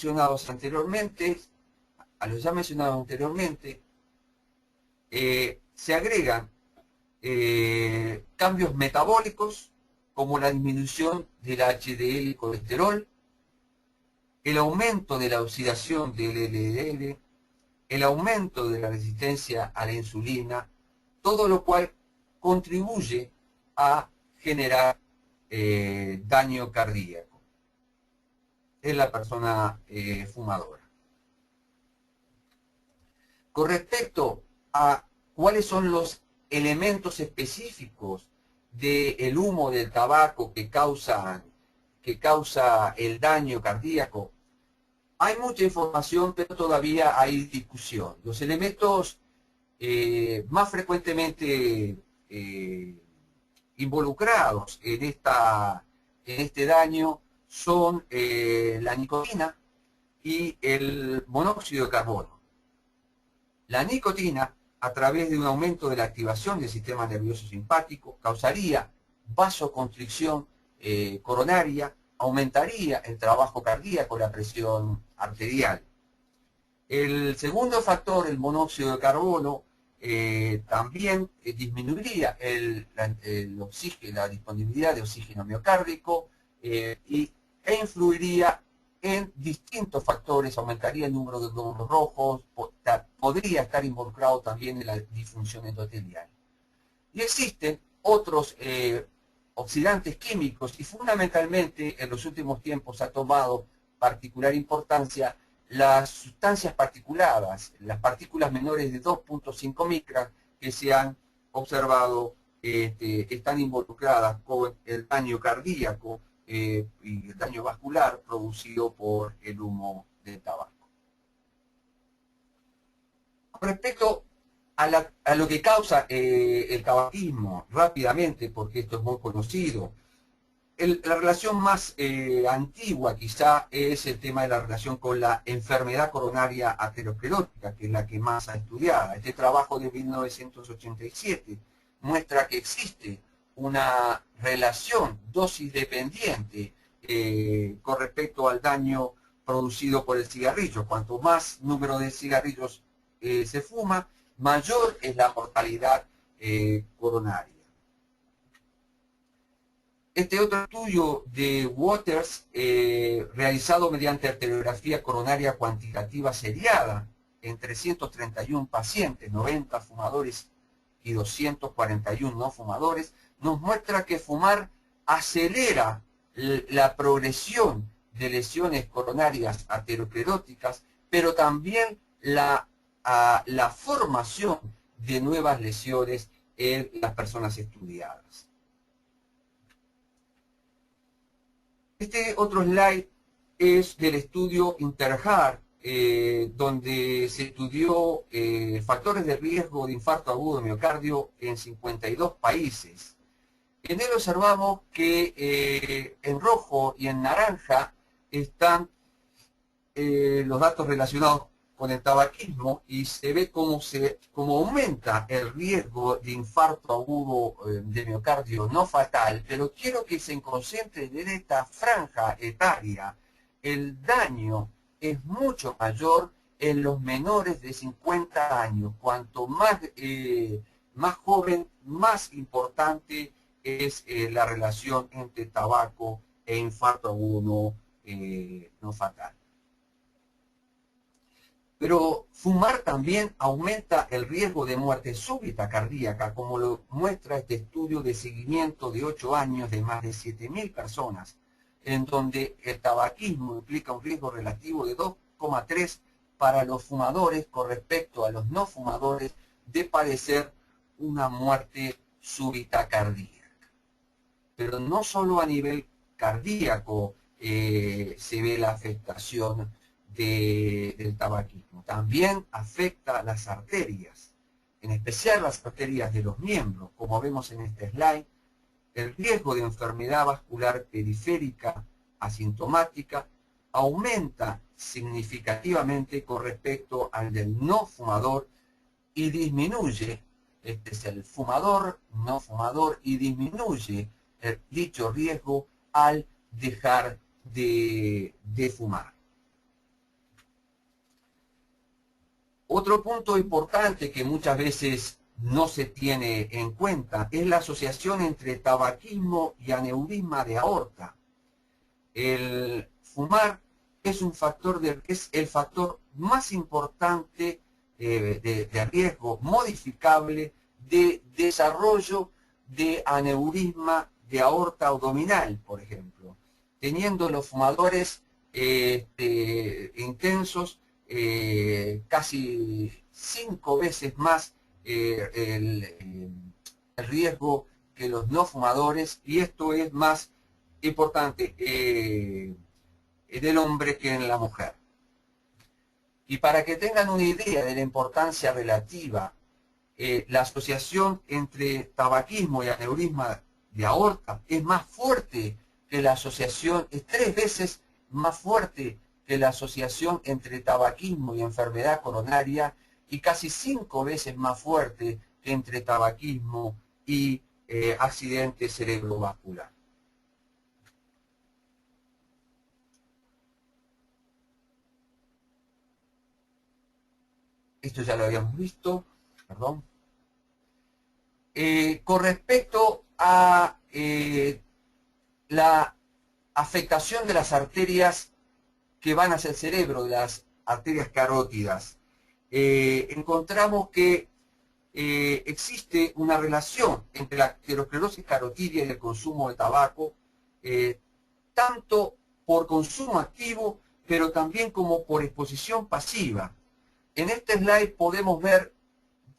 mencionados anteriormente, se agregan cambios metabólicos como la disminución del HDL y colesterol, el aumento de la oxidación del LDL, el aumento de la resistencia a la insulina, todo lo cual contribuye a generar daño cardíaco en la persona fumadora. Con respecto a cuáles son los elementos específicos del humo del tabaco que causa el daño cardíaco, hay mucha información, pero todavía hay discusión. Los elementos más frecuentemente involucrados en este daño son la nicotina y el monóxido de carbono. La nicotina, a través de un aumento de la activación del sistema nervioso simpático, causaría vasoconstricción coronaria, aumentaría el trabajo cardíaco, la presión arterial. El segundo factor, el monóxido de carbono, también disminuiría la disponibilidad de oxígeno miocárdico e influiría en distintos factores, aumentaría el número de glóbulos rojos, podría estar involucrado también en la disfunción endotelial. Y existen otros oxidantes químicos y fundamentalmente en los últimos tiempos ha tomado particular importancia las sustancias particuladas, las partículas menores de 2.5 micras que se han observado están involucradas con el daño cardíaco y el daño vascular producido por el humo del tabaco. Con respecto a lo que causa el tabaquismo, rápidamente, porque esto es muy conocido, la relación más antigua quizá es el tema de la relación con la enfermedad coronaria aterosclerótica, que es la que más ha estudiado. Este trabajo de 1987 muestra que existe una relación dosis dependiente con respecto al daño producido por el cigarrillo. Cuanto más número de cigarrillos se fuma, mayor es la mortalidad coronaria. Este otro estudio de Waters, realizado mediante arteriografía coronaria cuantitativa seriada en 331 pacientes, 90 fumadores y 241 no fumadores, nos muestra que fumar acelera la progresión de lesiones coronarias ateroscleróticas, pero también la formación de nuevas lesiones en las personas estudiadas. Este otro slide es del estudio INTERHEART, donde se estudió factores de riesgo de infarto agudo de miocardio en 52 países. En él observamos que en rojo y en naranja están los datos relacionados con el tabaquismo y se ve cómo aumenta el riesgo de infarto agudo de miocardio no fatal, pero quiero que se concentren en esta franja etaria. El daño es mucho mayor en los menores de 50 años. Cuanto más joven, más importante es la relación entre tabaco e infarto agudo no fatal. Pero fumar también aumenta el riesgo de muerte súbita cardíaca, como lo muestra este estudio de seguimiento de 8 años de más de 7.000 personas, en donde el tabaquismo implica un riesgo relativo de 2,3 para los fumadores con respecto a los no fumadores de padecer una muerte súbita cardíaca. Pero no solo a nivel cardíaco se ve la afectación del tabaquismo, también afecta las arterias, en especial las arterias de los miembros, como vemos en este slide. El riesgo de enfermedad vascular periférica asintomática aumenta significativamente con respecto al del no fumador y disminuye, este es el fumador, no fumador, y disminuye dicho riesgo al dejar de fumar. Otro punto importante que muchas veces no se tiene en cuenta es la asociación entre tabaquismo y aneurisma de aorta. El fumar es es el factor más importante de riesgo modificable de desarrollo de aneurisma de aorta abdominal, por ejemplo, teniendo los fumadores intensos casi 5 veces más el riesgo que los no fumadores, y esto es más importante en el hombre que en la mujer. Y para que tengan una idea de la importancia relativa, la asociación entre tabaquismo y aneurisma de aorta es más fuerte que la asociación, es 3 veces más fuerte que la asociación entre tabaquismo y enfermedad coronaria, y casi 5 veces más fuerte que entre tabaquismo y accidente cerebrovascular. Esto ya lo habíamos visto, perdón. Con respecto a la afectación de las arterias que van hacia el cerebro, de las arterias carótidas, encontramos que existe una relación entre la aterosclerosis carotidia y el consumo de tabaco, tanto por consumo activo, pero también como por exposición pasiva. En este slide podemos ver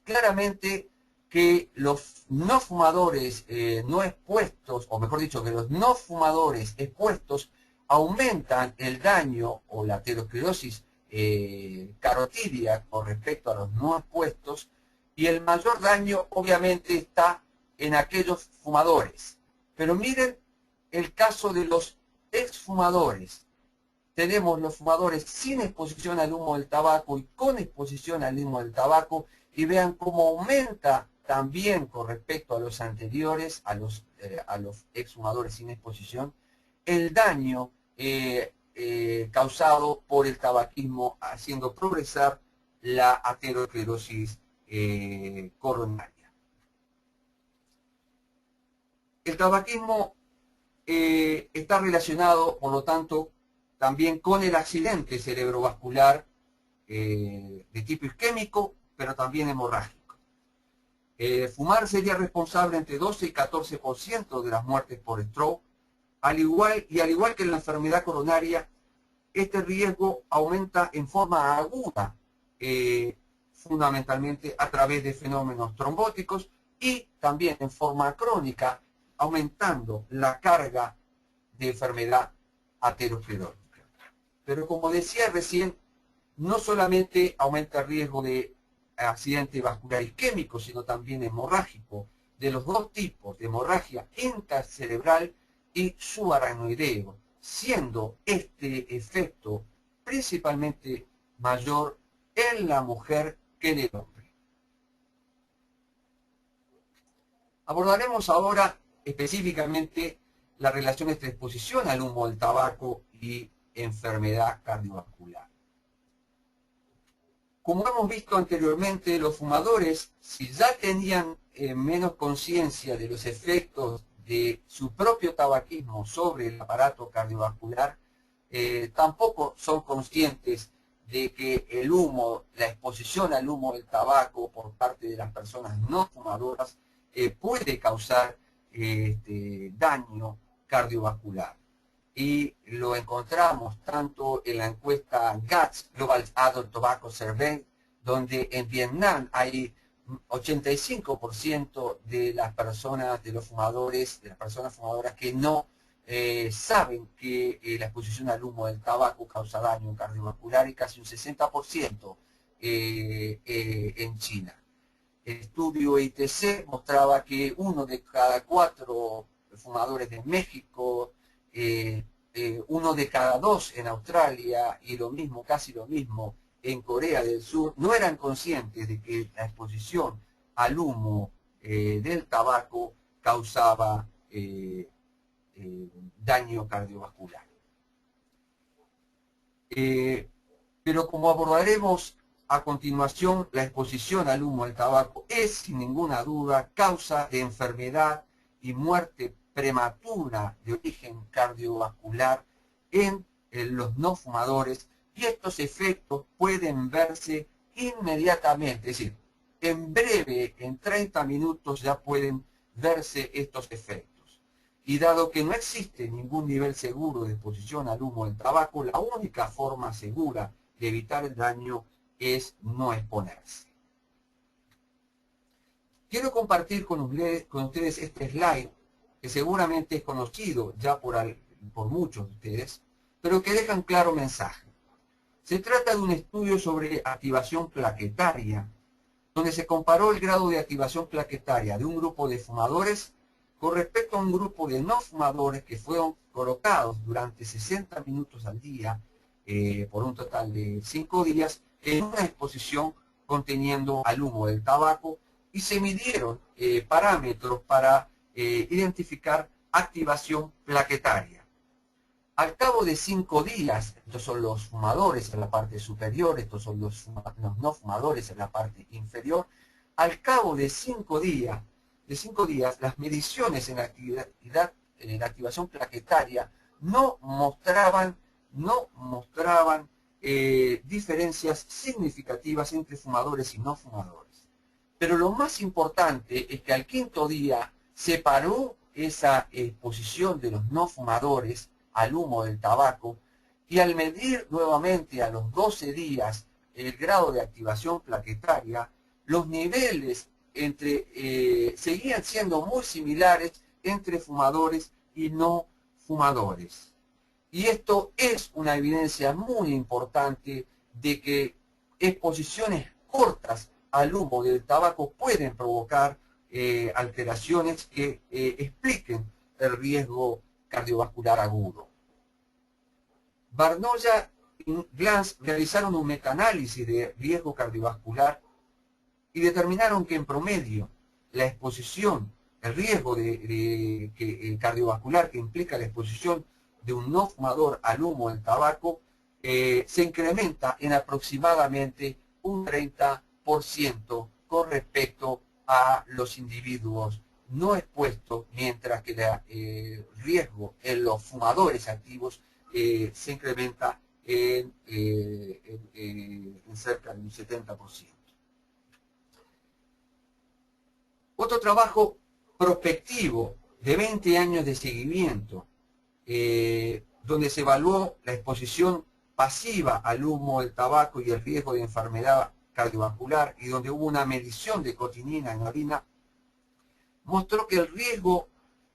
claramente que los no fumadores no expuestos, o mejor dicho, que los no fumadores expuestos aumentan el daño o la aterosclerosis carotidia con respecto a los no expuestos, y el mayor daño obviamente está en aquellos fumadores. Pero miren el caso de los exfumadores. Tenemos los fumadores sin exposición al humo del tabaco y con exposición al humo del tabaco, y vean cómo aumenta también con respecto a los anteriores, a los exfumadores sin exposición, el daño causado por el tabaquismo, haciendo progresar la aterosclerosis coronaria. El tabaquismo está relacionado, por lo tanto, también con el accidente cerebrovascular de tipo isquémico, pero también hemorrágico. Fumar sería responsable entre 12 y 14% de las muertes por stroke, al igual que en la enfermedad coronaria. Este riesgo aumenta en forma aguda, fundamentalmente a través de fenómenos trombóticos, y también en forma crónica, aumentando la carga de enfermedad aterosclerótica. Pero como decía recién, no solamente aumenta el riesgo de accidente vascular isquémico, sino también hemorrágico, de los dos tipos, de hemorragia intracerebral y subaracnoideo, siendo este efecto principalmente mayor en la mujer que en el hombre. Abordaremos ahora específicamente la relación entre exposición al humo del tabaco y enfermedad cardiovascular. Como hemos visto anteriormente, los fumadores, si ya tenían menos conciencia de los efectos de su propio tabaquismo sobre el aparato cardiovascular, tampoco son conscientes de que el humo, la exposición al humo del tabaco por parte de las personas no fumadoras puede causar daño cardiovascular. Y lo encontramos tanto en la encuesta GATS, Global Adult Tobacco Survey, donde en Vietnam hay 85% de las personas, de los fumadores, de las personas fumadoras que no saben que la exposición al humo del tabaco causa daño cardiovascular, y casi un 60% en China. El estudio ITC mostraba que 1 de cada 4 fumadores de México, 1 de cada 2 en Australia, y lo mismo, casi lo mismo en Corea del Sur, no eran conscientes de que la exposición al humo del tabaco causaba daño cardiovascular. Pero como abordaremos a continuación, la exposición al humo del tabaco es, sin ninguna duda, causa de enfermedad y muerte prematura de origen cardiovascular en los no fumadores, y estos efectos pueden verse inmediatamente, es decir, en breve, en 30 minutos ya pueden verse estos efectos. Y dado que no existe ningún nivel seguro de exposición al humo del tabaco, la única forma segura de evitar el daño es no exponerse. Quiero compartir con ustedes este slide, que seguramente es conocido ya por muchos de ustedes, pero que deja un claro mensaje. Se trata de un estudio sobre activación plaquetaria, donde se comparó el grado de activación plaquetaria de un grupo de fumadores con respecto a un grupo de no fumadores que fueron colocados durante 60 minutos al día, por un total de 5 días, en una exposición conteniendo al humo del tabaco, y se midieron parámetros para identificar activación plaquetaria. Al cabo de 5 días, estos son los fumadores en la parte superior, estos son los no fumadores en la parte inferior, al cabo de 5 días, las mediciones en la activación plaquetaria no mostraban diferencias significativas entre fumadores y no fumadores. Pero lo más importante es que al 5.º día se paró esa exposición de los no fumadores al humo del tabaco, y al medir nuevamente a los 12 días el grado de activación plaquetaria, los niveles seguían siendo muy similares entre fumadores y no fumadores. Y esto es una evidencia muy importante de que exposiciones cortas al humo del tabaco pueden provocar alteraciones que expliquen el riesgo cardiovascular agudo. Barnoya y Glantz realizaron un metaanálisis de riesgo cardiovascular y determinaron que en promedio la exposición, el riesgo cardiovascular que implica la exposición de un no fumador al humo del tabaco se incrementa en aproximadamente un 30% con respecto a los individuos no expuestos, mientras que el riesgo en los fumadores activos se incrementa en cerca de un 70%. Otro trabajo prospectivo de 20 años de seguimiento, donde se evaluó la exposición pasiva al humo del tabaco y el riesgo de enfermedad cardiovascular, y donde hubo una medición de cotinina en orina, mostró que el riesgo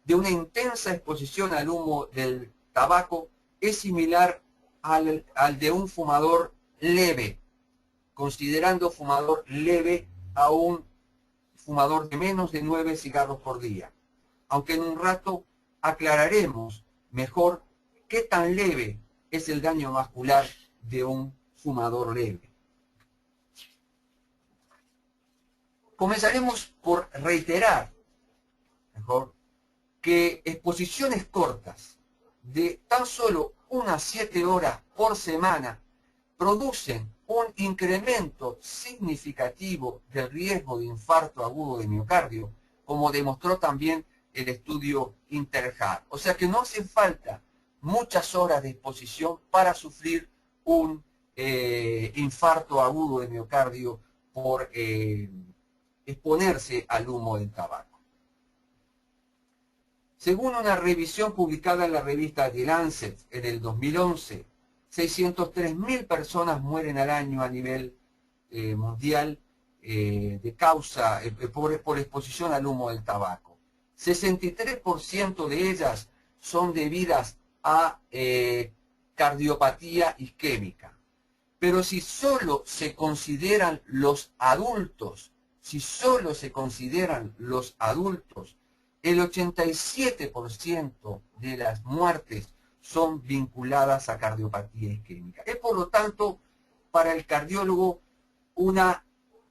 de una intensa exposición al humo del tabaco es similar al de un fumador leve, considerando fumador leve a un fumador de menos de 9 cigarros por día. Aunque en un rato aclararemos mejor qué tan leve es el daño vascular de un fumador leve. Comenzaremos por reiterar que exposiciones cortas de tan solo unas 7 horas por semana producen un incremento significativo del riesgo de infarto agudo de miocardio, como demostró también el estudio Interhar. O sea que no hacen falta muchas horas de exposición para sufrir un infarto agudo de miocardio por exponerse al humo del tabaco. Según una revisión publicada en la revista The Lancet en el 2011, 603.000 personas mueren al año a nivel mundial de causa por exposición al humo del tabaco. 63% de ellas son debidas a cardiopatía isquémica. Pero si solo se consideran los adultos, el 87% de las muertes son vinculadas a cardiopatía isquémica. Es por lo tanto para el cardiólogo una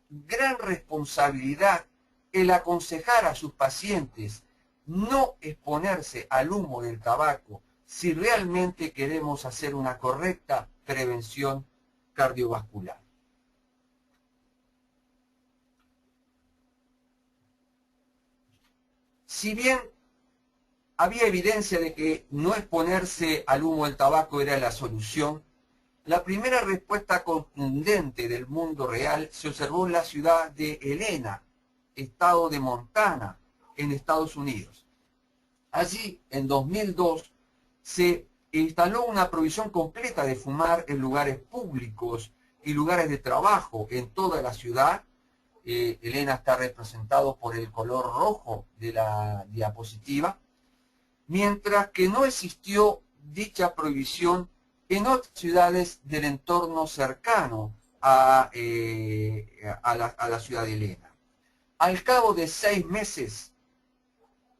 gran responsabilidad el aconsejar a sus pacientes no exponerse al humo del tabaco si realmente queremos hacer una correcta prevención cardiovascular. Si bien había evidencia de que no exponerse al humo del tabaco era la solución, la primera respuesta contundente del mundo real se observó en la ciudad de Helena, estado de Montana, en Estados Unidos. Allí, en 2002, se instaló una prohibición completa de fumar en lugares públicos y lugares de trabajo en toda la ciudad. Helena está representado por el color rojo de la diapositiva, mientras que no existió dicha prohibición en otras ciudades del entorno cercano a la ciudad de Helena. Al cabo de 6 meses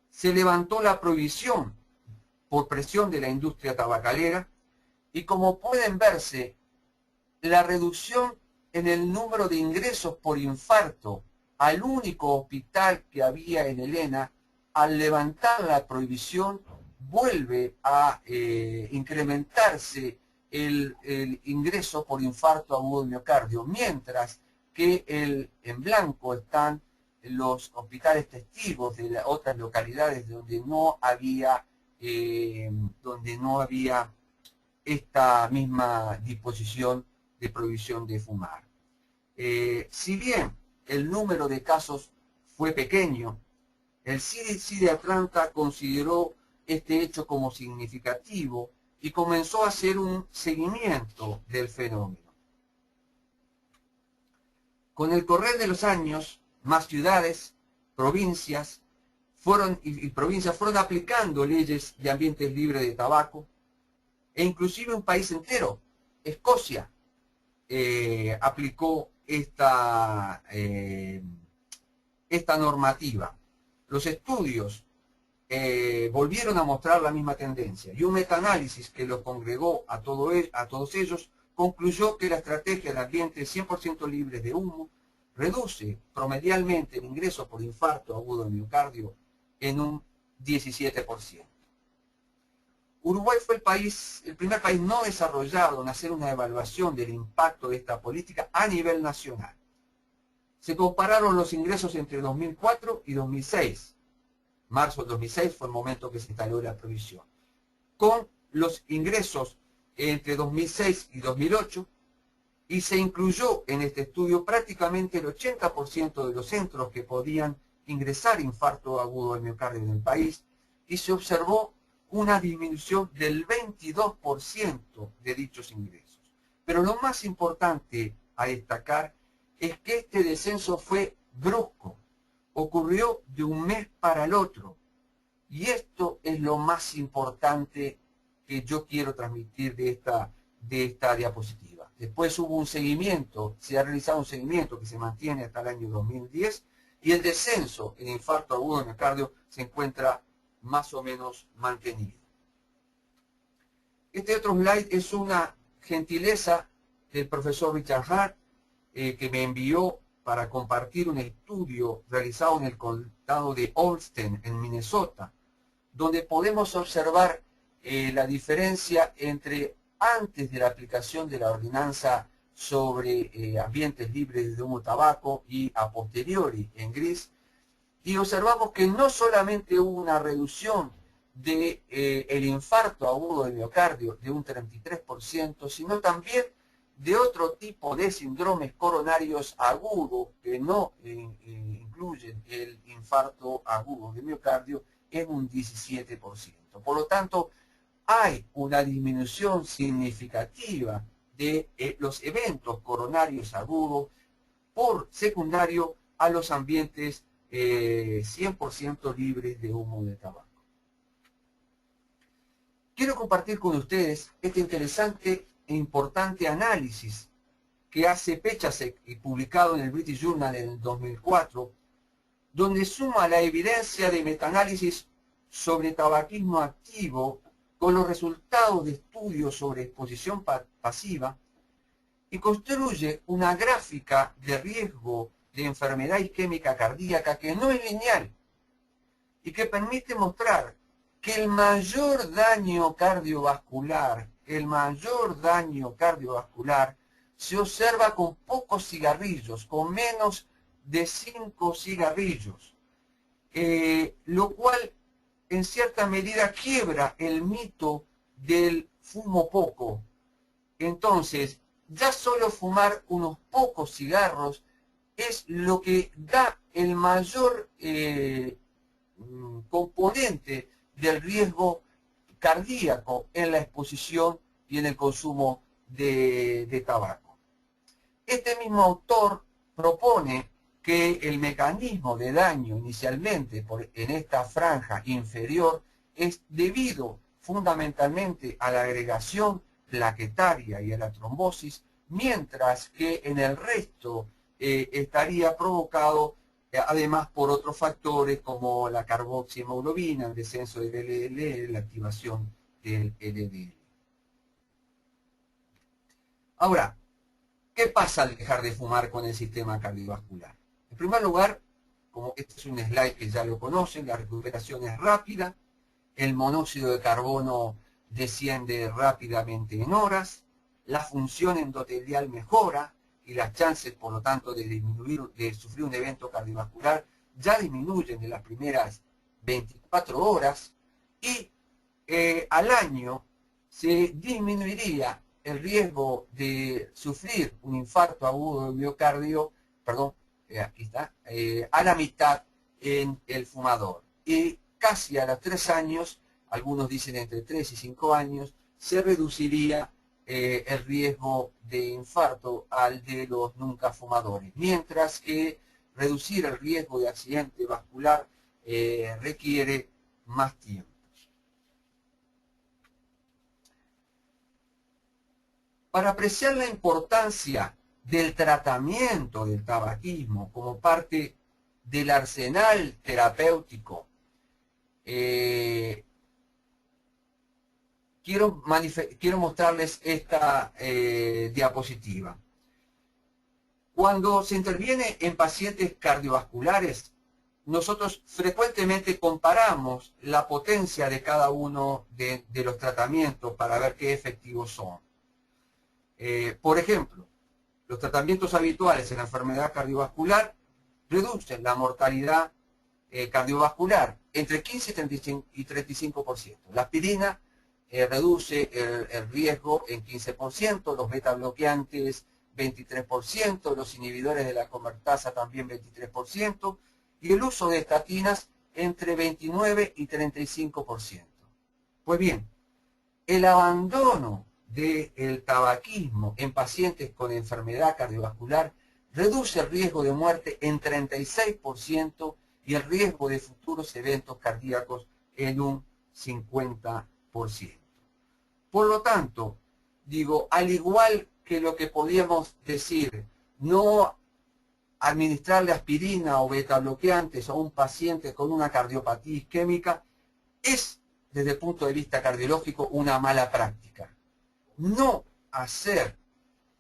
se levantó la prohibición por presión de la industria tabacalera y, como pueden verse, la reducción en el número de ingresos por infarto al único hospital que había en Helena, al levantar la prohibición, vuelve a incrementarse el ingreso por infarto agudo de miocardio, mientras que en blanco están los hospitales testigos de las otras localidades donde no había esta misma disposición de prohibición de fumar. Si bien el número de casos fue pequeño, el CDC de Atlanta consideró este hecho como significativo y comenzó a hacer un seguimiento del fenómeno. Con el correr de los años, más ciudades, provincias fueron aplicando leyes de ambientes libres de tabaco, e inclusive un país entero, Escocia, aplicó esta normativa. Los estudios volvieron a mostrar la misma tendencia, y un metaanálisis que los congregó a todos ellos concluyó que la estrategia de ambientes 100% libres de humo reduce promedialmente el ingreso por infarto agudo de miocardio en un 17%. Uruguay fue el primer país no desarrollado en hacer una evaluación del impacto de esta política a nivel nacional. Se compararon los ingresos entre 2004 y 2006. Marzo de 2006 fue el momento que se instaló la prohibición, con los ingresos entre 2006 y 2008, y se incluyó en este estudio prácticamente el 80% de los centros que podían ingresar infarto agudo de miocardio en el país, y se observó una disminución del 22% de dichos ingresos. Pero lo más importante a destacar es que este descenso fue brusco, ocurrió de un mes para el otro, y esto es lo más importante que yo quiero transmitir de esta diapositiva. Después hubo un seguimiento, se ha realizado un seguimiento que se mantiene hasta el año 2010, y el descenso en infarto agudo de miocardio se encuentra más o menos mantenido. Este otro slide es una gentileza del profesor Richard Hart, que me envió para compartir un estudio realizado en el condado de Olmsted, en Minnesota, donde podemos observar la diferencia entre antes de la aplicación de la ordenanza sobre ambientes libres de humo tabaco y a posteriori en gris, y observamos que no solamente hubo una reducción de el infarto agudo de miocardio de un 33%, sino también de otro tipo de síndromes coronarios agudos que no incluyen el infarto agudo de miocardio en un 17%. Por lo tanto, hay una disminución significativa de los eventos coronarios agudos por secundario a los ambientes 100% libres de humo de tabaco. Quiero compartir con ustedes este interesante e importante análisis que hace Pechacek y publicado en el British Journal en el 2004, donde suma la evidencia de metaanálisis sobre tabaquismo activo con los resultados de estudios sobre exposición pasiva, y construye una gráfica de riesgo de enfermedad isquémica cardíaca que no es lineal y que permite mostrar que el mayor daño cardiovascular se observa con pocos cigarrillos, con menos de 5 cigarrillos. lo cual en cierta medida quiebra el mito del fumo poco. Entonces, ya solo fumar unos pocos cigarros es lo que da el mayor componente del riesgo cardíaco en la exposición y en el consumo de tabaco. Este mismo autor propone que el mecanismo de daño inicialmente en esta franja inferior es debido fundamentalmente a la agregación plaquetaria y a la trombosis, mientras que en el resto estaría provocado además por otros factores como la carboxihemoglobina, el descenso del LDL, la activación del LDL. Ahora, ¿qué pasa al dejar de fumar con el sistema cardiovascular? En primer lugar, como este es un slide que ya lo conocen, la recuperación es rápida, el monóxido de carbono desciende rápidamente en horas, la función endotelial mejora y las chances, por lo tanto, de sufrir un evento cardiovascular ya disminuyen en las primeras 24 horas y al año se disminuiría el riesgo de sufrir un infarto agudo de miocardio, perdón, aquí está, a la mitad en el fumador. Y casi a los 3 años, algunos dicen entre 3 y 5 años, se reduciría el riesgo de infarto al de los nunca fumadores. Mientras que reducir el riesgo de accidente vascular requiere más tiempo. Para apreciar la importancia del tratamiento del tabaquismo como parte del arsenal terapéutico, quiero mostrarles esta diapositiva. Cuando se interviene en pacientes cardiovasculares, nosotros frecuentemente comparamos la potencia de cada uno de los tratamientos para ver qué efectivos son. Por ejemplo, los tratamientos habituales en la enfermedad cardiovascular reducen la mortalidad cardiovascular entre 15 y 35%. La aspirina reduce el riesgo en 15%, los beta bloqueantes 23%, los inhibidores de la convertasa también 23%, y el uso de estatinas entre 29 y 35%. Pues bien, el abandono del tabaquismo en pacientes con enfermedad cardiovascular reduce el riesgo de muerte en 36% y el riesgo de futuros eventos cardíacos en un 50%. Por lo tanto, digo, al igual que lo que podíamos decir, no administrarle aspirina o beta bloqueantes a un paciente con una cardiopatía isquémica es, desde el punto de vista cardiológico, una mala práctica. No hacer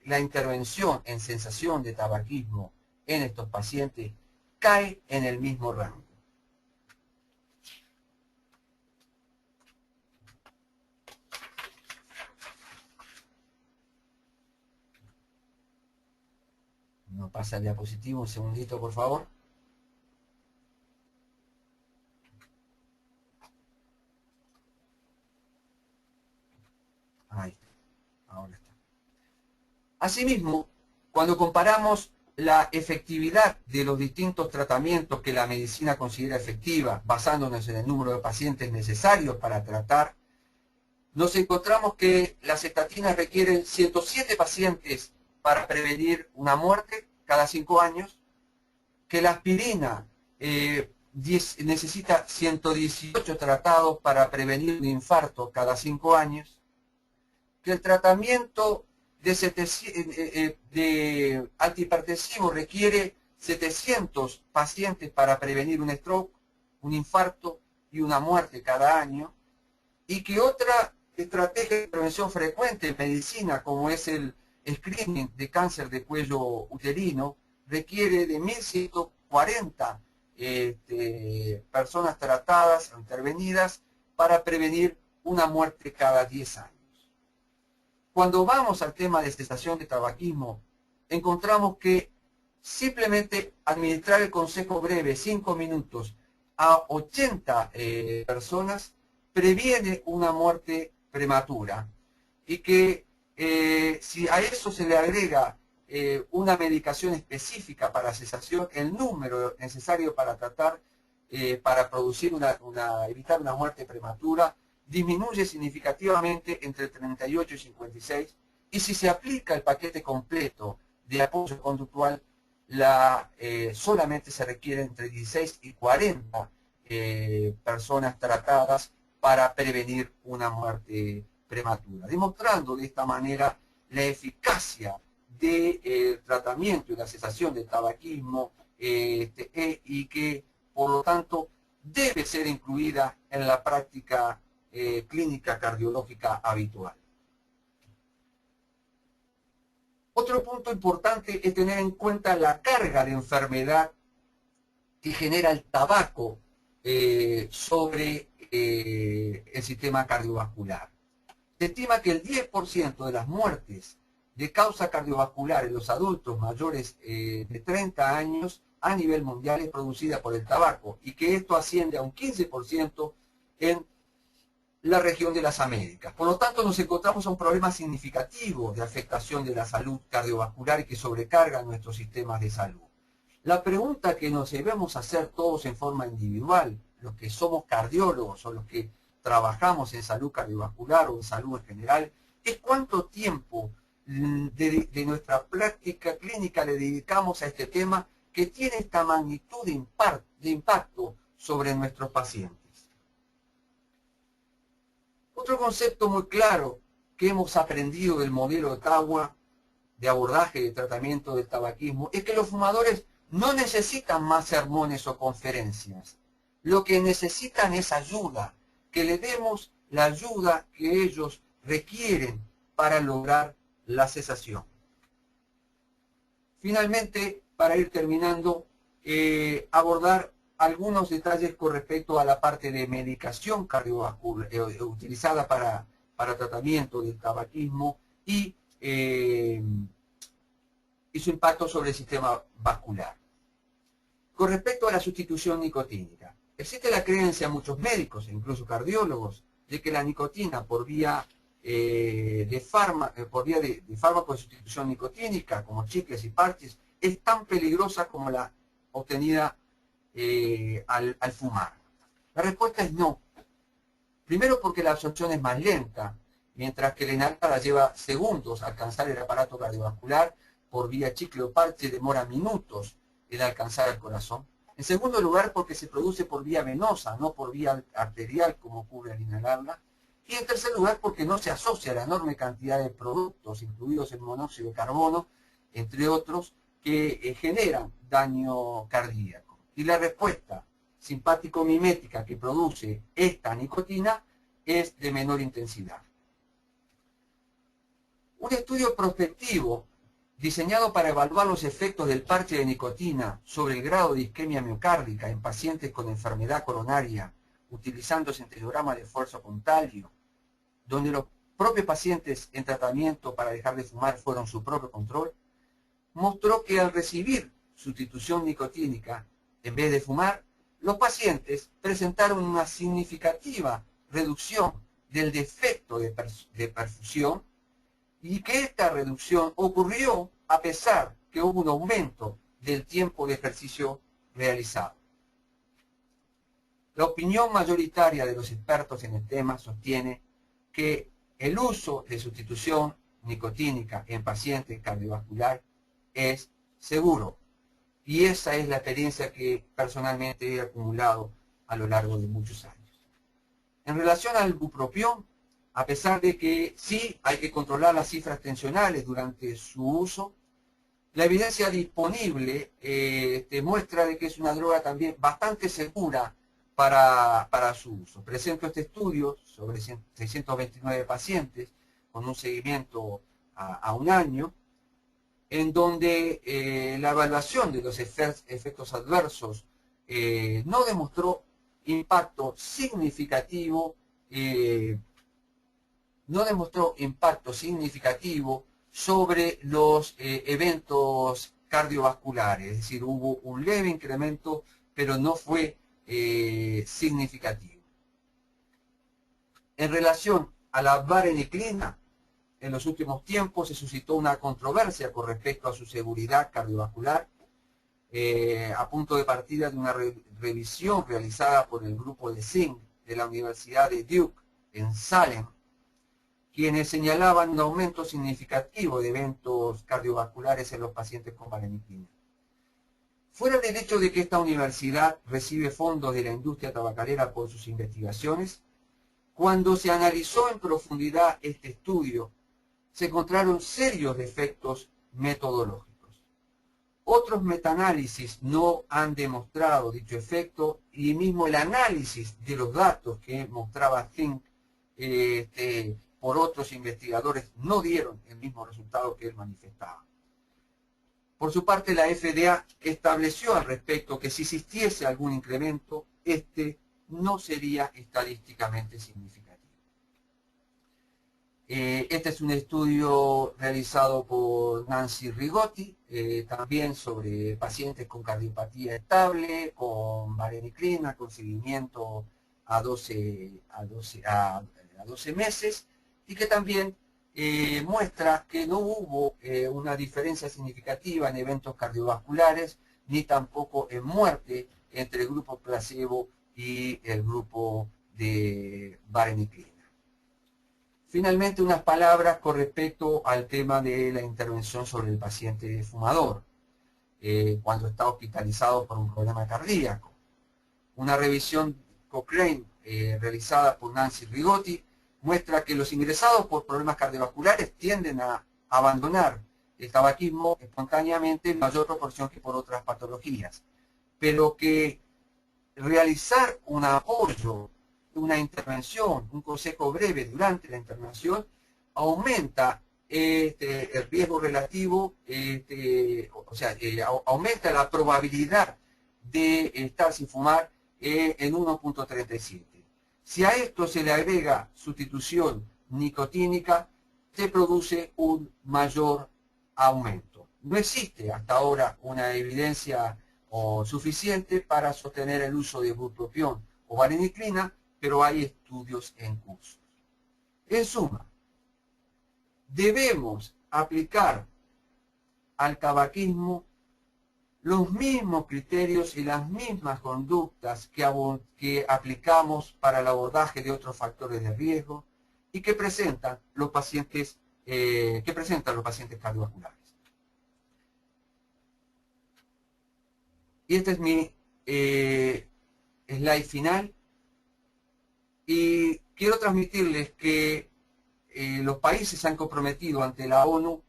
la intervención en sensación de tabaquismo en estos pacientes cae en el mismo rango. No pasa el diapositivo, un segundito, por favor. Ahí está, ahora está. Asimismo, cuando comparamos la efectividad de los distintos tratamientos que la medicina considera efectiva, basándonos en el número de pacientes necesarios para tratar, nos encontramos que las estatinas requieren 107 pacientes para prevenir una muerte cada 5 años, que la aspirina necesita 118 tratados para prevenir un infarto cada 5 años, que el tratamiento de antihipertensivo requiere 700 pacientes para prevenir un stroke, un infarto y una muerte cada año, y que otra estrategia de prevención frecuente en medicina, como es el screening de cáncer de cuello uterino, requiere de 1.140 personas tratadas o intervenidas para prevenir una muerte cada 10 años. Cuando vamos al tema de cesación de tabaquismo, encontramos que simplemente administrar el consejo breve, 5 minutos, a 80 personas previene una muerte prematura, y que si a eso se le agrega una medicación específica para cesación, el número necesario para tratar, para producir evitar una muerte prematura, disminuye significativamente entre 38 y 56, y si se aplica el paquete completo de apoyo conductual, solamente se requiere entre 16 y 40 personas tratadas para prevenir una muerte prematura, demostrando de esta manera la eficacia del tratamiento y la cesación del tabaquismo, y que por lo tanto debe ser incluida en la práctica clínica cardiológica habitual. Otro punto importante es tener en cuenta la carga de enfermedad que genera el tabaco sobre el sistema cardiovascular. Se estima que el 10% de las muertes de causa cardiovascular en los adultos mayores de 30 años a nivel mundial es producida por el tabaco, y que esto asciende a un 15% en la región de las Américas. Por lo tanto, nos encontramos a un problema significativo de afectación de la salud cardiovascular y que sobrecarga nuestros sistemas de salud. La pregunta que nos debemos hacer todos en forma individual, los que somos cardiólogos o los que trabajamos en salud cardiovascular o en salud en general, es cuánto tiempo de nuestra práctica clínica le dedicamos a este tema que tiene esta magnitud de impacto sobre nuestros pacientes. Otro concepto muy claro que hemos aprendido del modelo de Ottawa de abordaje de tratamiento del tabaquismo es que los fumadores no necesitan más sermones o conferencias. Lo que necesitan es ayuda, que le demos la ayuda que ellos requieren para lograr la cesación. Finalmente, para ir terminando, abordar algunos detalles con respecto a la parte de medicación cardiovascular utilizada para tratamiento del tabaquismo y su impacto sobre el sistema vascular. Con respecto a la sustitución nicotínica, existe la creencia en muchos médicos e incluso cardiólogos de que la nicotina por vía de fármacos de sustitución nicotínica, como chicles y parches, es tan peligrosa como la obtenida al fumar. La respuesta es no. Primero, porque la absorción es más lenta, mientras que la inhalada lleva segundos a alcanzar el aparato cardiovascular. Por vía chicle o parche demora minutos en alcanzar el corazón. En segundo lugar, porque se produce por vía venosa, no por vía arterial como ocurre al inhalarla. Y en tercer lugar, porque no se asocia a la enorme cantidad de productos, incluidos el monóxido de carbono, entre otros, que generan daño cardíaco. Y la respuesta simpático-mimética que produce esta nicotina es de menor intensidad. Un estudio prospectivo diseñado para evaluar los efectos del parche de nicotina sobre el grado de isquemia miocárdica en pacientes con enfermedad coronaria, utilizando centellograma de esfuerzo con talio, donde los propios pacientes en tratamiento para dejar de fumar fueron su propio control, mostró que al recibir sustitución nicotínica en vez de fumar, los pacientes presentaron una significativa reducción del defecto de perfusión, y que esta reducción ocurrió a pesar que hubo un aumento del tiempo de ejercicio realizado. La opinión mayoritaria de los expertos en el tema sostiene que el uso de sustitución nicotínica en pacientes cardiovasculares es seguro, y esa es la experiencia que personalmente he acumulado a lo largo de muchos años. En relación al bupropión, a pesar de que sí hay que controlar las cifras tensionales durante su uso, la evidencia disponible demuestra de que es una droga también bastante segura para su uso. Presento este estudio sobre 629 pacientes con un seguimiento a un año, en donde la evaluación de los efectos adversos no demostró impacto significativo sobre los eventos cardiovasculares. Es decir, hubo un leve incremento, pero no fue significativo. En relación a la vareniclina, en los últimos tiempos se suscitó una controversia con respecto a su seguridad cardiovascular, a punto de partida de una revisión realizada por el grupo de Singh de la Universidad de Duke en Salem, quienes señalaban un aumento significativo de eventos cardiovasculares en los pacientes con vareniclina. Fuera del hecho de que esta universidad recibe fondos de la industria tabacalera por sus investigaciones, cuando se analizó en profundidad este estudio, se encontraron serios defectos metodológicos. Otros metaanálisis no han demostrado dicho efecto y mismo el análisis de los datos que mostraba Singh por otros investigadores no dieron el mismo resultado que él manifestaba. Por su parte, la FDA estableció al respecto que si existiese algún incremento, este no sería estadísticamente significativo. Este es un estudio realizado por Nancy Rigotti, también sobre pacientes con cardiopatía estable, con vareniclina, con seguimiento a 12 meses, y que también muestra que no hubo una diferencia significativa en eventos cardiovasculares, ni tampoco en muerte entre el grupo placebo y el grupo de vareniclina. Finalmente, unas palabras con respecto al tema de la intervención sobre el paciente fumador, cuando está hospitalizado por un problema cardíaco. Una revisión Cochrane realizada por Nancy Rigotti muestra que los ingresados por problemas cardiovasculares tienden a abandonar el tabaquismo espontáneamente en mayor proporción que por otras patologías, pero que realizar un apoyo, una intervención, un consejo breve durante la intervención aumenta el riesgo relativo, aumenta la probabilidad de estar sin fumar en 1.37. Si a esto se le agrega sustitución nicotínica, se produce un mayor aumento. No existe hasta ahora una evidencia suficiente para sostener el uso de bupropión o vareniclina, pero hay estudios en curso. En suma, debemos aplicar al tabaquismo los mismos criterios y las mismas conductas que aplicamos para el abordaje de otros factores de riesgo y que presentan los pacientes cardiovasculares. Y este es mi slide final. Y quiero transmitirles que los países se han comprometido ante la ONU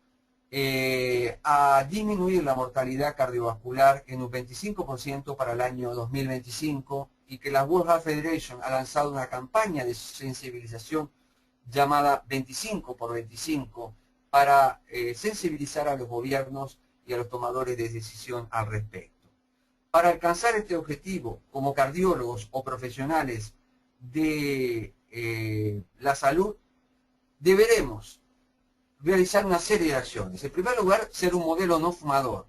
a disminuir la mortalidad cardiovascular en un 25% para el año 2025 y que la World Heart Federation ha lanzado una campaña de sensibilización llamada 25x25 para sensibilizar a los gobiernos y a los tomadores de decisión al respecto. Para alcanzar este objetivo, como cardiólogos o profesionales de la salud, deberemos realizar una serie de acciones. En primer lugar, ser un modelo no fumador.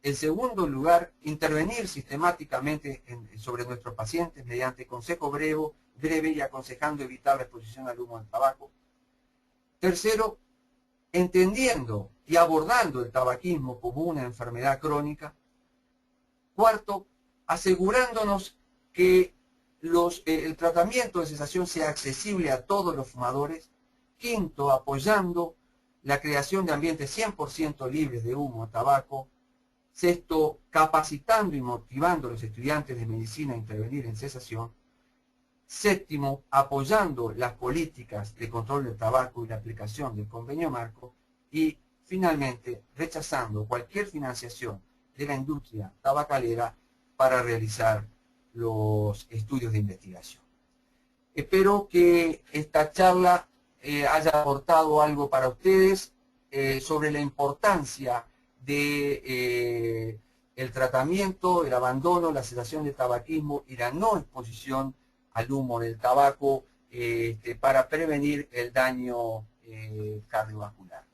En segundo lugar, intervenir sistemáticamente sobre nuestros pacientes mediante consejo breve y aconsejando evitar la exposición al humo del tabaco. Tercero, entendiendo y abordando el tabaquismo como una enfermedad crónica. Cuarto, asegurándonos que el tratamiento de cesación sea accesible a todos los fumadores. Quinto, apoyando la creación de ambientes 100% libres de humo o tabaco. Sexto, capacitando y motivando a los estudiantes de medicina a intervenir en cesación. Séptimo, apoyando las políticas de control del tabaco y la aplicación del convenio marco. Y finalmente, rechazando cualquier financiación de la industria tabacalera para realizar los estudios de investigación. Espero que esta charla haya aportado algo para ustedes sobre la importancia de el tratamiento, el abandono, la cesación del tabaquismo y la no exposición al humo del tabaco para prevenir el daño cardiovascular.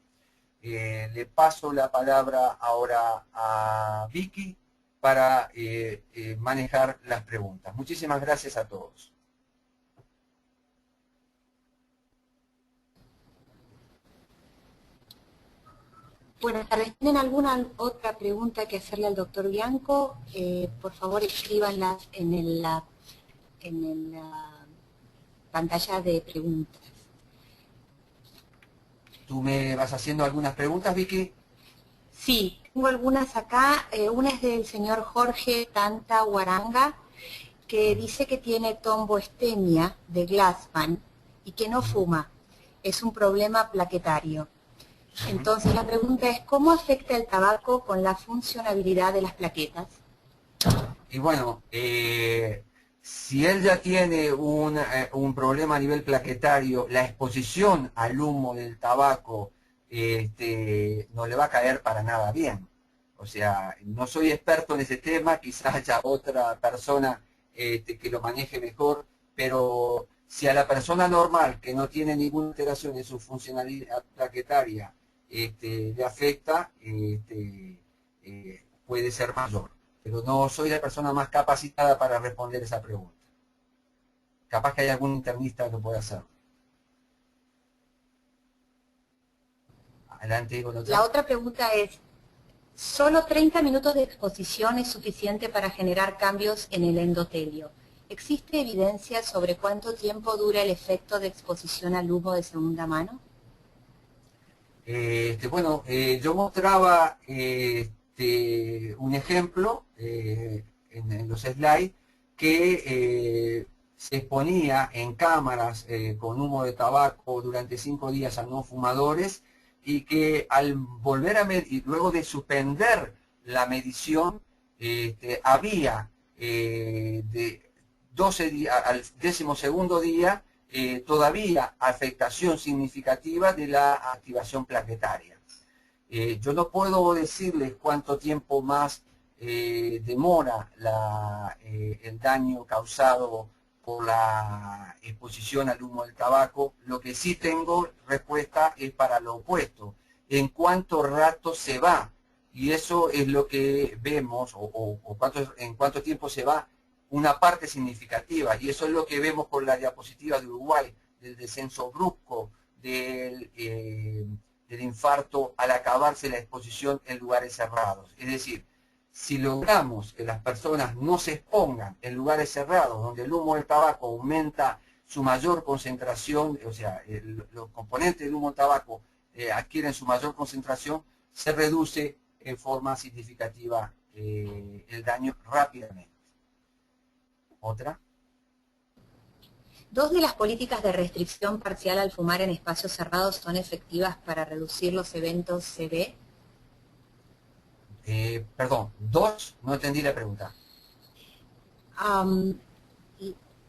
Le paso la palabra ahora a Vicky para manejar las preguntas. Muchísimas gracias a todos. Buenas tardes. ¿Tienen alguna otra pregunta que hacerle al doctor Bianco? Por favor, escríbanlas en la pantalla de preguntas. ¿Tú me vas haciendo algunas preguntas, Vicky? Sí, tengo algunas acá. Una es del señor Jorge Tanta Guaranga, que dice que tiene tromboestemia de Glassman y que no fuma. Es un problema plaquetario. Entonces la pregunta es, ¿cómo afecta el tabaco con la funcionabilidad de las plaquetas? Y bueno, si él ya tiene un problema a nivel plaquetario, la exposición al humo del tabaco no le va a caer para nada bien. O sea, no soy experto en ese tema, quizás haya otra persona que lo maneje mejor, pero si a la persona normal que no tiene ninguna alteración en su funcionalidad plaquetaria le afecta, puede ser mayor. Pero no soy la persona más capacitada para responder esa pregunta. Capaz que hay algún internista que pueda hacerlo. Adelante con otra. La otra pregunta es, ¿solo 30 minutos de exposición es suficiente para generar cambios en el endotelio? ¿Existe evidencia sobre cuánto tiempo dura el efecto de exposición al humo de segunda mano? Bueno, yo mostraba un ejemplo en los slides que se exponía en cámaras con humo de tabaco durante 5 días a no fumadores y que al volver a medir, luego de suspender la medición, había de 12 días al 12º día todavía afectación significativa de la activación plaquetaria. Yo no puedo decirles cuánto tiempo más demora el daño causado por la exposición al humo del tabaco. Lo que sí tengo respuesta es para lo opuesto, en cuánto rato se va, y eso es lo que vemos, en cuánto tiempo se va una parte significativa, y eso es lo que vemos con la diapositiva de Uruguay, del descenso brusco del infarto al acabarse la exposición en lugares cerrados. Es decir, si logramos que las personas no se expongan en lugares cerrados, donde el humo del tabaco aumenta su mayor concentración, o sea, los componentes del humo del tabaco adquieren su mayor concentración, se reduce en forma significativa el daño rápidamente. ¿Otra? ¿Dos de las políticas de restricción parcial al fumar en espacios cerrados son efectivas para reducir los eventos CV? Perdón, dos, no entendí la pregunta.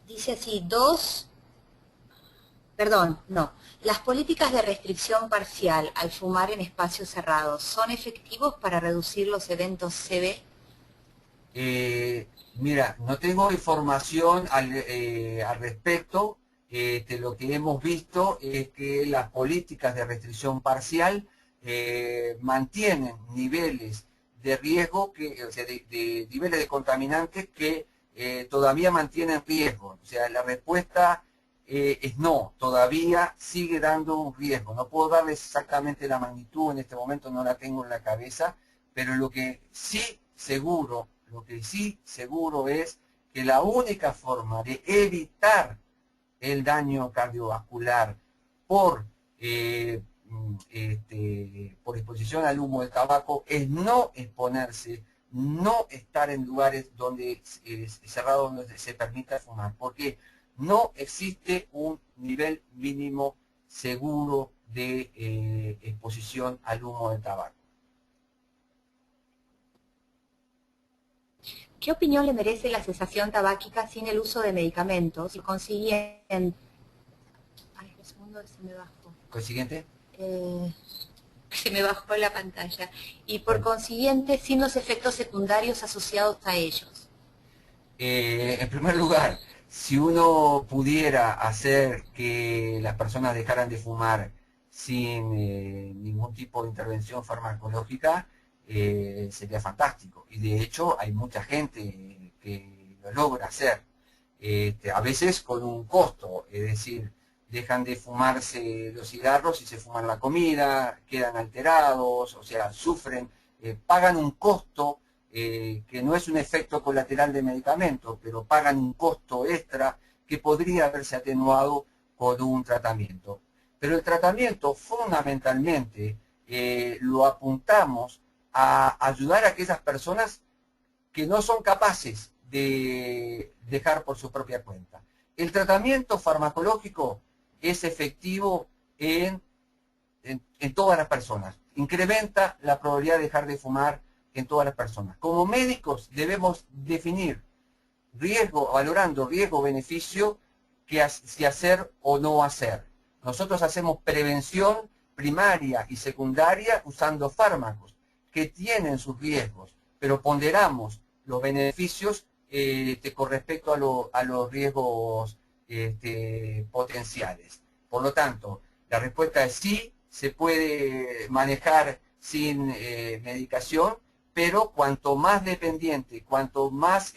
Dice así, las políticas de restricción parcial al fumar en espacios cerrados son efectivos para reducir los eventos CV? Mira, no tengo información al respecto. Lo que hemos visto es que las políticas de restricción parcial mantienen niveles de riesgo, o sea, de niveles de contaminantes que todavía mantienen riesgo. O sea, la respuesta es no, todavía sigue dando un riesgo. No puedo darles exactamente la magnitud en este momento, no la tengo en la cabeza, pero lo que sí seguro es que la única forma de evitar el daño cardiovascular por, por exposición al humo del tabaco es no exponerse, no estar en lugares donde cerrados donde se permita fumar, porque no existe un nivel mínimo seguro de exposición al humo del tabaco. ¿Qué opinión le merece la cesación tabáquica sin el uso de medicamentos y consiguiente? Ay, un segundo, se me bajó. ¿Consiguiente? Se me bajó la pantalla. Y por consiguiente, sin los efectos secundarios asociados a ellos. En primer lugar, si uno pudiera hacer que las personas dejaran de fumar sin ningún tipo de intervención farmacológica, sería fantástico. Y de hecho hay mucha gente que lo logra hacer, a veces con un costo, es decir, dejan de fumarse los cigarros y se fuman la comida, quedan alterados, o sea, sufren, pagan un costo que no es un efecto colateral de medicamento, pero pagan un costo extra que podría haberse atenuado con un tratamiento. Pero el tratamiento fundamentalmente lo apuntamos a ayudar a aquellas personas que no son capaces de dejar por su propia cuenta. El tratamiento farmacológico es efectivo en todas las personas. Incrementa la probabilidad de dejar de fumar en todas las personas. Como médicos debemos definir riesgo, valorando riesgo-beneficio, si hacer o no hacer. Nosotros hacemos prevención primaria y secundaria usando fármacos que tienen sus riesgos, pero ponderamos los beneficios con respecto a los riesgos potenciales. Por lo tanto, la respuesta es sí, se puede manejar sin medicación, pero cuanto más dependiente, cuanto más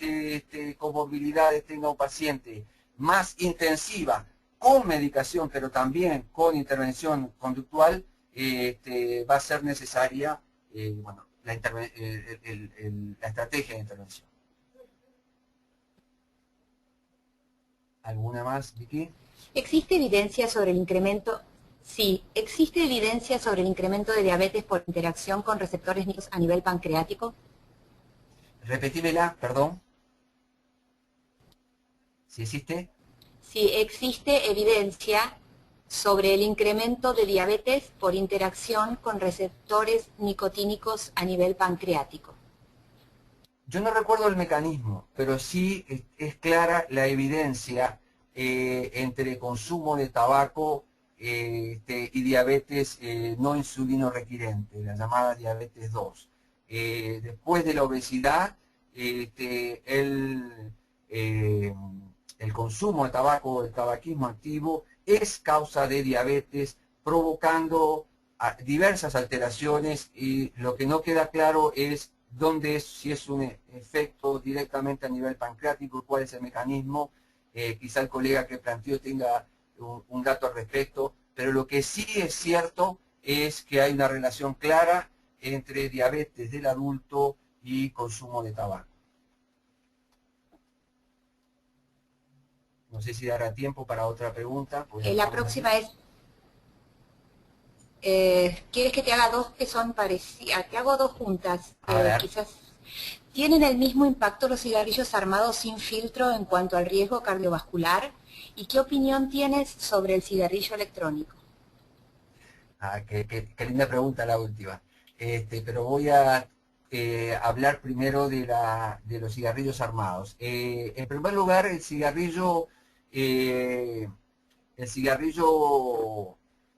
comorbilidades tenga un paciente, más intensiva, con medicación, pero también con intervención conductual, va a ser necesaria bueno, la estrategia de intervención. ¿Alguna más, Vicky? ¿Existe evidencia sobre el incremento? Sí, ¿existe evidencia sobre el incremento de diabetes por interacción con receptores a nivel pancreático? Repetímela, perdón. ¿Sí existe? Sí, existe evidencia sobre el incremento de diabetes por interacción con receptores nicotínicos a nivel pancreático. Yo no recuerdo el mecanismo, pero sí es clara la evidencia entre consumo de tabaco y diabetes no insulino requirente, la llamada diabetes 2. Después de la obesidad, el consumo de tabaco, el tabaquismo activo, es causa de diabetes, provocando diversas alteraciones, y lo que no queda claro es dónde es, si es un efecto directamente a nivel pancreático, cuál es el mecanismo. Quizá el colega que planteó tenga un dato al respecto, pero lo que sí es cierto es que hay una relación clara entre diabetes del adulto y consumo de tabaco. No sé si dará tiempo para otra pregunta. La próxima es, ¿quieres que te haga dos que son parecidas? Te hago dos juntas. Quizás. ¿Tienen el mismo impacto los cigarrillos armados sin filtro en cuanto al riesgo cardiovascular? ¿Y qué opinión tienes sobre el cigarrillo electrónico? Qué linda pregunta la última. Pero voy a hablar primero de los cigarrillos armados. En primer lugar, el cigarrillo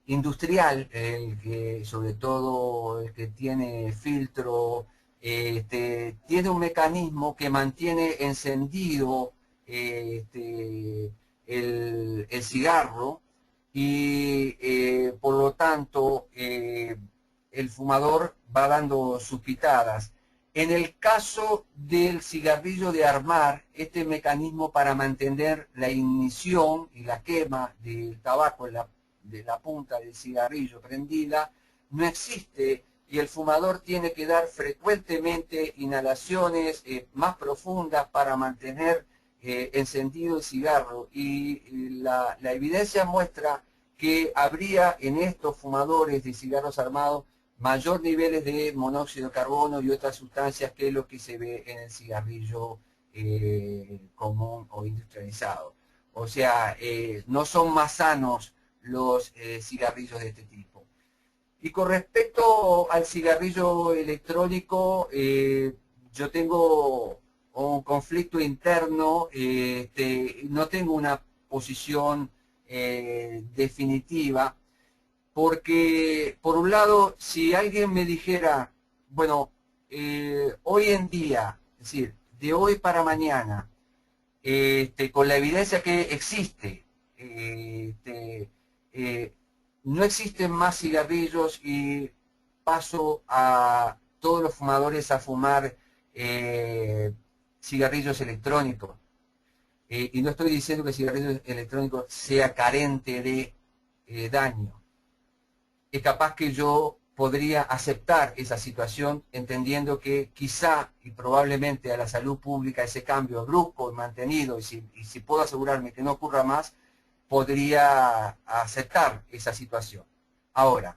industrial, el que, sobre todo el que tiene filtro, tiene un mecanismo que mantiene encendido el cigarro, y por lo tanto el fumador va dando sus pitadas. En el caso del cigarrillo de armar, este mecanismo para mantener la ignición y la quema del tabaco de la punta del cigarrillo prendida no existe, y el fumador tiene que dar frecuentemente inhalaciones más profundas para mantener encendido el cigarro, y la evidencia muestra que habría en estos fumadores de cigarros armados mayor niveles de monóxido de carbono y otras sustancias que lo que se ve en el cigarrillo común o industrializado. O sea, no son más sanos los cigarrillos de este tipo. Y con respecto al cigarrillo electrónico, yo tengo un conflicto interno, no tengo una posición definitiva, porque por un lado, si alguien me dijera, bueno, hoy en día, es decir, de hoy para mañana, con la evidencia que existe, no existen más cigarrillos y paso a todos los fumadores a fumar cigarrillos electrónicos. Y no estoy diciendo que el cigarrillo electrónico sea carente de daño. Es capaz que yo podría aceptar esa situación entendiendo que quizá y probablemente a la salud pública ese cambio brusco y mantenido, y si puedo asegurarme que no ocurra más, podría aceptar esa situación. Ahora,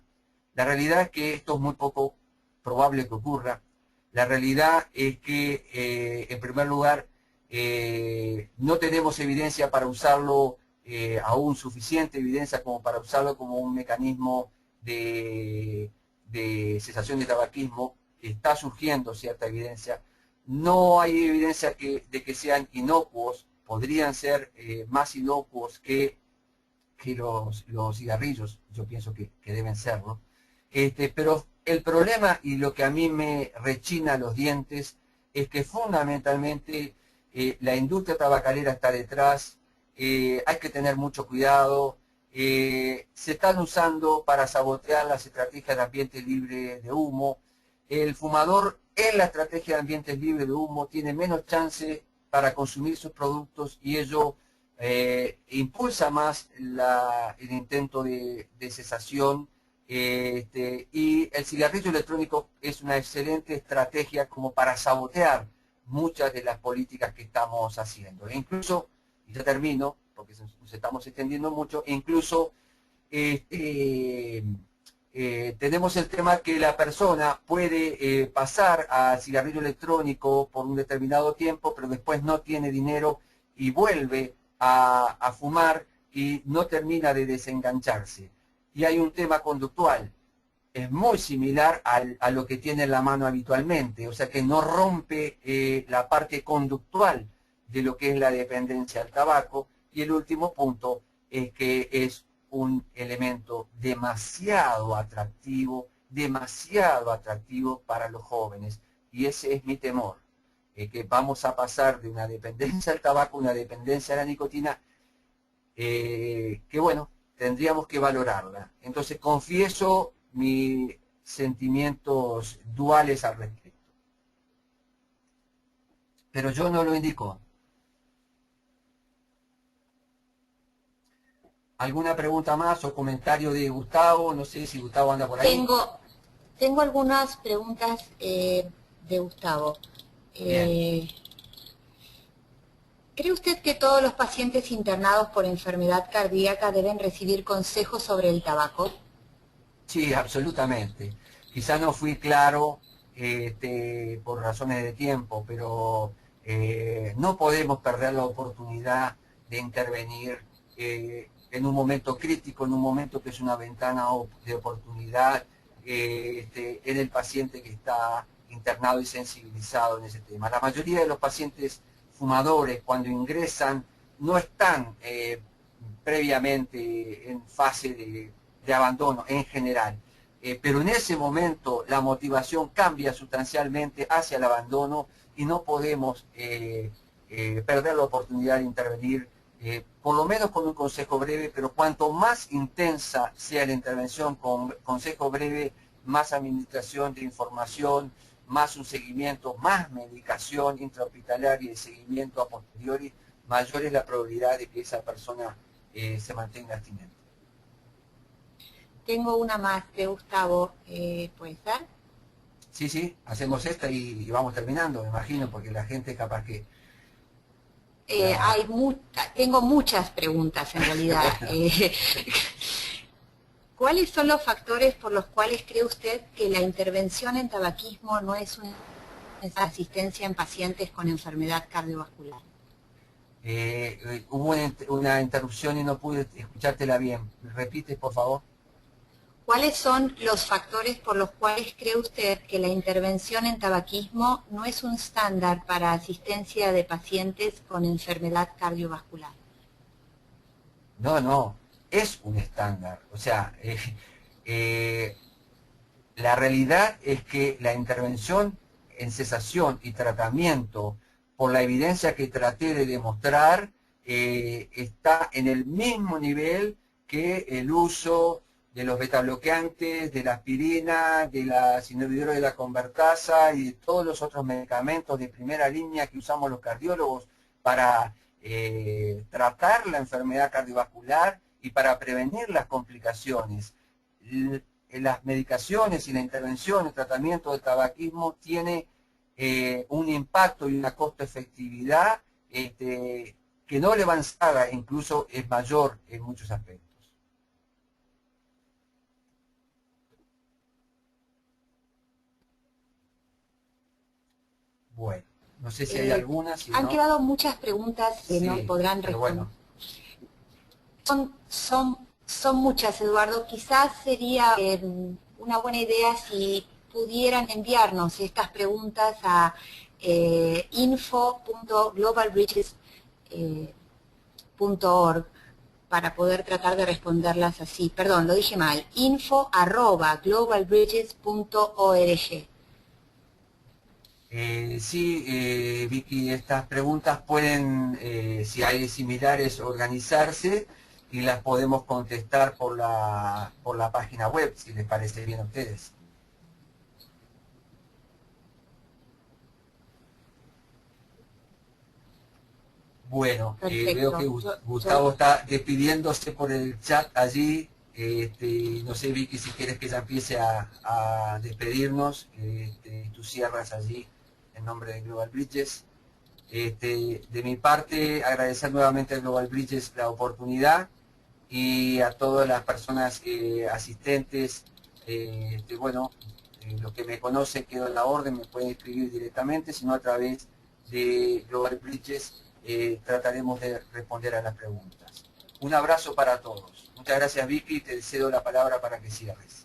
la realidad es que esto es muy poco probable que ocurra. La realidad es que, en primer lugar, no tenemos evidencia para usarlo, aún suficiente evidencia como para usarlo como un mecanismo de cesación de tabaquismo. Está surgiendo cierta evidencia. No hay evidencia de que sean inocuos, podrían ser más inocuos que los cigarrillos, yo pienso que deben serlo. Pero el problema y lo que a mí me rechina los dientes es que fundamentalmente la industria tabacalera está detrás, hay que tener mucho cuidado, se están usando para sabotear las estrategias de ambiente libre de humo. El fumador en la estrategia de ambientes libres de humo tiene menos chance para consumir sus productos y ello impulsa más el intento de cesación. Y el cigarrillo electrónico es una excelente estrategia como para sabotear muchas de las políticas que estamos haciendo. E incluso, y ya termino, porque nos estamos extendiendo mucho, incluso tenemos el tema que la persona puede pasar al cigarrillo electrónico por un determinado tiempo, pero después no tiene dinero y vuelve a fumar y no termina de desengancharse. Y hay un tema conductual, es muy similar a lo que tiene en la mano habitualmente, o sea que no rompe la parte conductual de lo que es la dependencia al tabaco. Y el último punto es que es un elemento demasiado atractivo para los jóvenes. Y ese es mi temor, que vamos a pasar de una dependencia al tabaco a una dependencia a la nicotina, que bueno, tendríamos que valorarla. Entonces confieso mis sentimientos duales al respecto. Pero yo no lo indico. ¿Alguna pregunta más o comentario de Gustavo? No sé si Gustavo anda por ahí. Tengo algunas preguntas de Gustavo. ¿Cree usted que todos los pacientes internados por enfermedad cardíaca deben recibir consejos sobre el tabaco? Sí, absolutamente. Quizá no fui claro por razones de tiempo, pero no podemos perder la oportunidad de intervenir en un momento crítico, en un momento que es una ventana de oportunidad en el paciente que está internado y sensibilizado en ese tema. La mayoría de los pacientes fumadores, cuando ingresan, no están previamente en fase de abandono en general. Pero en ese momento la motivación cambia sustancialmente hacia el abandono y no podemos perder la oportunidad de intervenir, por lo menos con un consejo breve, pero cuanto más intensa sea la intervención con consejo breve, más administración de información, más un seguimiento, más medicación intrahospitalaria y seguimiento a posteriori, mayor es la probabilidad de que esa persona se mantenga abstinente. Tengo una más de Gustavo, ¿puede ser? Sí, hacemos esta y vamos terminando, me imagino, porque la gente capaz que... Tengo muchas preguntas en realidad. ¿Cuáles son los factores por los cuales cree usted que la intervención en tabaquismo no es una asistencia en pacientes con enfermedad cardiovascular? Hubo una interrupción y no pude escuchártela bien. ¿Repites, por favor? ¿Cuáles son los factores por los cuales cree usted que la intervención en tabaquismo no es un estándar para asistencia de pacientes con enfermedad cardiovascular? No, es un estándar. O sea, la realidad es que la intervención en cesación y tratamiento, por la evidencia que traté de demostrar, está en el mismo nivel que el uso de los betabloqueantes, de la aspirina, de la inhibidora de la convertasa y de todos los otros medicamentos de primera línea que usamos los cardiólogos para tratar la enfermedad cardiovascular y para prevenir las complicaciones. Las medicaciones y la intervención, el tratamiento del tabaquismo tiene un impacto y una costo-efectividad que no le avanzada, incluso es mayor en muchos aspectos. Bueno, no sé si hay alguna. Si han no, quedado muchas preguntas que sí, no podrán pero responder. bueno. Son muchas, Eduardo. Quizás sería una buena idea si pudieran enviarnos estas preguntas a info.globalbridges.org para poder tratar de responderlas así. Perdón, lo dije mal. info@globalbridges.org. Sí, Vicky, estas preguntas pueden, si hay similares, organizarse y las podemos contestar por la página web, si les parece bien a ustedes. Bueno, veo que Gustavo está despidiéndose por el chat allí. No sé, Vicky, si quieres que ya empiece a despedirnos. Tú cierras allí en nombre de Global Bridges. De mi parte, agradecer nuevamente a Global Bridges la oportunidad y a todas las personas asistentes. Bueno, los que me conocen, quedo en la orden, me pueden escribir directamente, sino a través de Global Bridges trataremos de responder a las preguntas. Un abrazo para todos. Muchas gracias, Vicky, te cedo la palabra para que cierres.